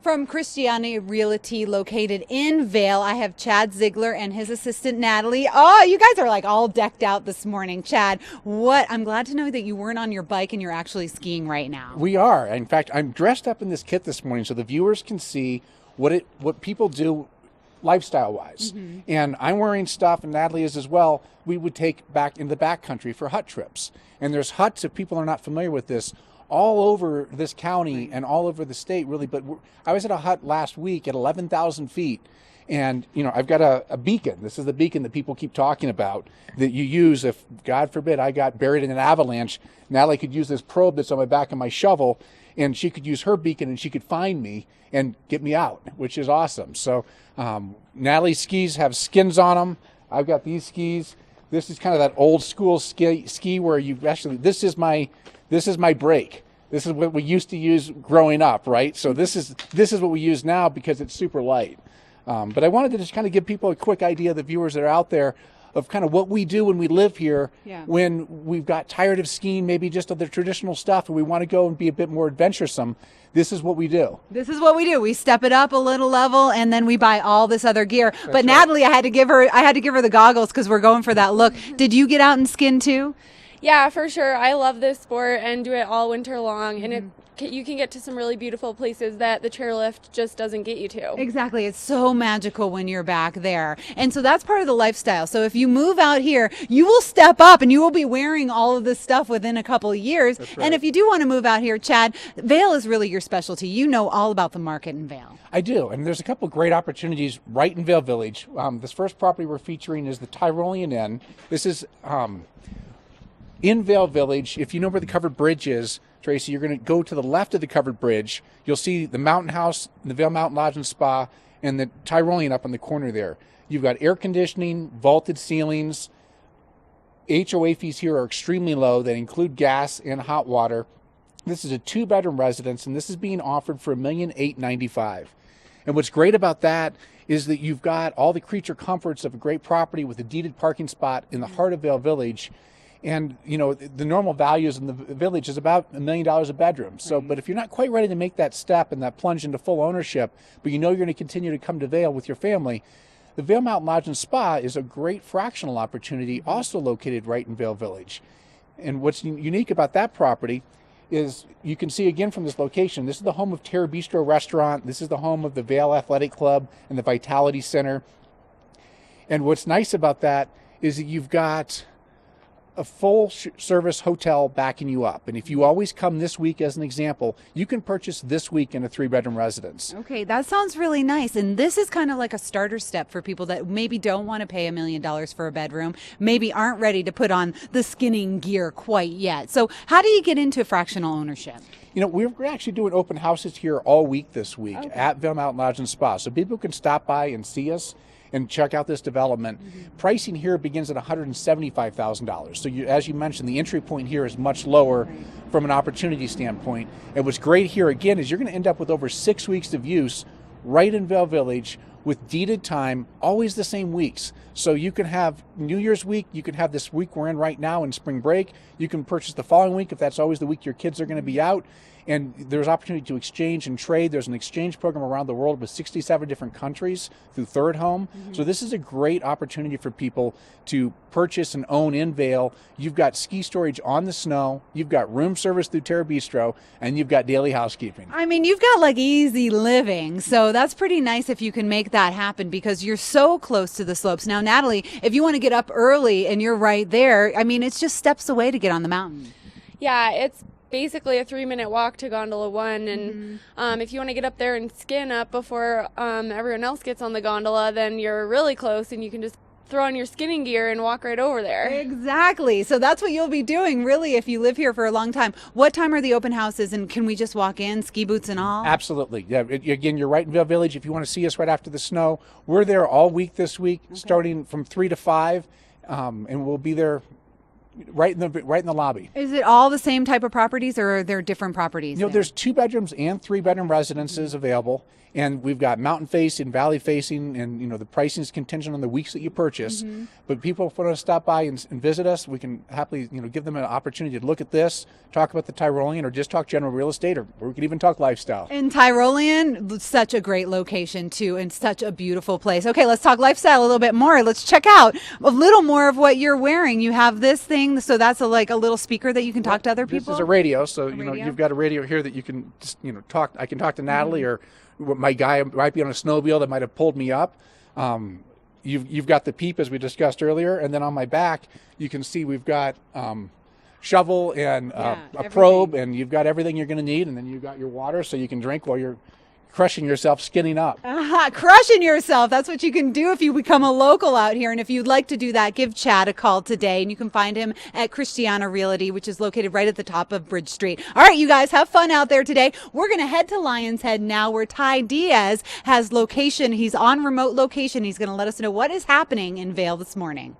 From Christiania Realty located in Vail, I have Chad Ziegler and his assistant Natalie. Oh, you guys are like all decked out this morning. Chad, I'm glad to know that you weren't on your bike and you're actually skiing right now. We are. In fact, I'm dressed up in this kit this morning so the viewers can see what people do lifestyle-wise. And I'm wearing stuff, and Natalie is as well, we would take back in the backcountry for hut trips. And there's huts, if people are not familiar with this, all over this county and all over the state, really. But I was at a hut last week at 11,000 feet. And, you know, I've got a beacon. This is the beacon that people keep talking about that you use if, God forbid, I got buried in an avalanche. Natalie could use this probe that's on my back of my shovel, and she could use her beacon and she could find me and get me out, which is awesome. So Natalie's skis have skins on them. I've got these skis. This is kind of that old school ski where you actually, this is my brake. This is what we used to use growing up, right? So this is what we use now because it's super light. But I wanted to just kind of give people a quick idea, the viewers that are out there, of kind of what we do when we live here, when we've got tired of skiing, maybe just of the traditional stuff, and we want to go and be a bit more adventuresome. This is what we do. This is what we do. We step it up a little level, and then we buy all this other gear. That's but right. Natalie, I had to give her the goggles because we're going for that look. Did you get out and skin too? Yeah, for sure. I love this sport and do it all winter long. And you can get to some really beautiful places that the chairlift just doesn't get you to. Exactly. It's so magical when you're back there. And so that's part of the lifestyle. So if you move out here, you will step up and you will be wearing all of this stuff within a couple of years. That's right. And if you do want to move out here, Chad, Vail is really your specialty. You know all about the market in Vail. I do, and there's a couple of great opportunities right in Vail Village. This first property we're featuring is the Tyrolean Inn. This is in Vail Village. If you know where the covered bridge is, Tracy, you're going to go to the left of the covered bridge. You'll see the Mountain House, the Vail Mountain Lodge and Spa, and the Tyrolean up on the corner there. You've got air conditioning, vaulted ceilings. HOA fees here are extremely low. They include gas and hot water. This is a 2-bedroom residence, and this is being offered for $1,895,000. And what's great about that is that you've got all the creature comforts of a great property with a deeded parking spot in the heart of Vail Village. And, you know, the normal values in the village is about $1 million a bedroom. So, but if you're not quite ready to make that step and that plunge into full ownership, but you know you're going to continue to come to Vail with your family, the Vail Mountain Lodge and Spa is a great fractional opportunity, also located right in Vail Village. And what's unique about that property is you can see again from this location, this is the home of Terra Bistro Restaurant. This is the home of the Vail Athletic Club and the Vitality Center. And what's nice about that is that you've got a full service hotel backing you up. And if you always come this week, as an example, you can purchase this week in a 3-bedroom residence. Okay, that sounds really nice. And this is kind of like a starter step for people that maybe don't want to pay $1 million for a bedroom, maybe aren't ready to put on the skinning gear quite yet. So how do you get into fractional ownership? You know, we're actually doing open houses here all week this week at Vail Mountain Lodge and Spa. So people can stop by and see us and check out this development. Pricing here begins at $175,000. So as you mentioned, the entry point here is much lower from an opportunity standpoint. And what's great here, again, is you're going to end up with over 6 weeks of use right in Vail Village with deeded time, always the same weeks. So you can have New Year's week, you can have this week we're in right now in spring break, you can purchase the following week if that's always the week your kids are going to be out. And there's opportunity to exchange and trade. There's an exchange program around the world with 67 different countries through Third Home. So this is a great opportunity for people to purchase and own in Vail. You've got ski storage on the snow, you've got room service through Terra Bistro, and you've got daily housekeeping. I mean, you've got like easy living. So that's pretty nice if you can make that happen because you're so close to the slopes. Now, Natalie, if you want to get up early and you're right there, I mean, it's just steps away to get on the mountain. Yeah, it's basically a 3-minute walk to Gondola 1. And if you want to get up there and skin up before everyone else gets on the gondola, then you're really close and you can just throw on your skinning gear and walk right over there. Exactly. So that's what you'll be doing really if you live here for a long time. What time are the open houses and can we just walk in, ski boots and all? Absolutely. Yeah. Again, you're right in Vail Village. If you want to see us right after the snow, we're there all week this week, starting from 3 to 5, and we'll be there right in the lobby. Is it all the same type of properties, or are there different properties? You know, there's 2-bedrooms and 3-bedroom residences available, and we've got mountain facing, valley facing, and you know the pricing is contingent on the weeks that you purchase. But people want to stop by and visit us, we can happily give them an opportunity to look at this, talk about the Tyrolean, or just talk general real estate, or we could even talk lifestyle. And Tyrolean, such a great location too, and such a beautiful place. Okay, let's talk lifestyle a little bit more. Let's check out a little more of what you're wearing. You have this thing, so that's like a little speaker that you can talk to other people. This is a radio, so radio? you've got a radio here that you can just, talk. I can talk to Natalie, or my guy might be on a snowmobile that might have pulled me up. You've got the peep, as we discussed earlier, and then on my back you can see we've got shovel and a probe, and you've got everything you're going to need, and then you've got your water so you can drink while you're crushing yourself, skinning up. Crushing yourself. That's what you can do if you become a local out here. And if you'd like to do that, give Chad a call today. And you can find him at Christiania Realty, which is located right at the top of Bridge Street. All right, you guys, have fun out there today. We're going to head to Lion's Head now, where Ty Diaz has location. He's on remote location. He's going to let us know what is happening in Vail this morning.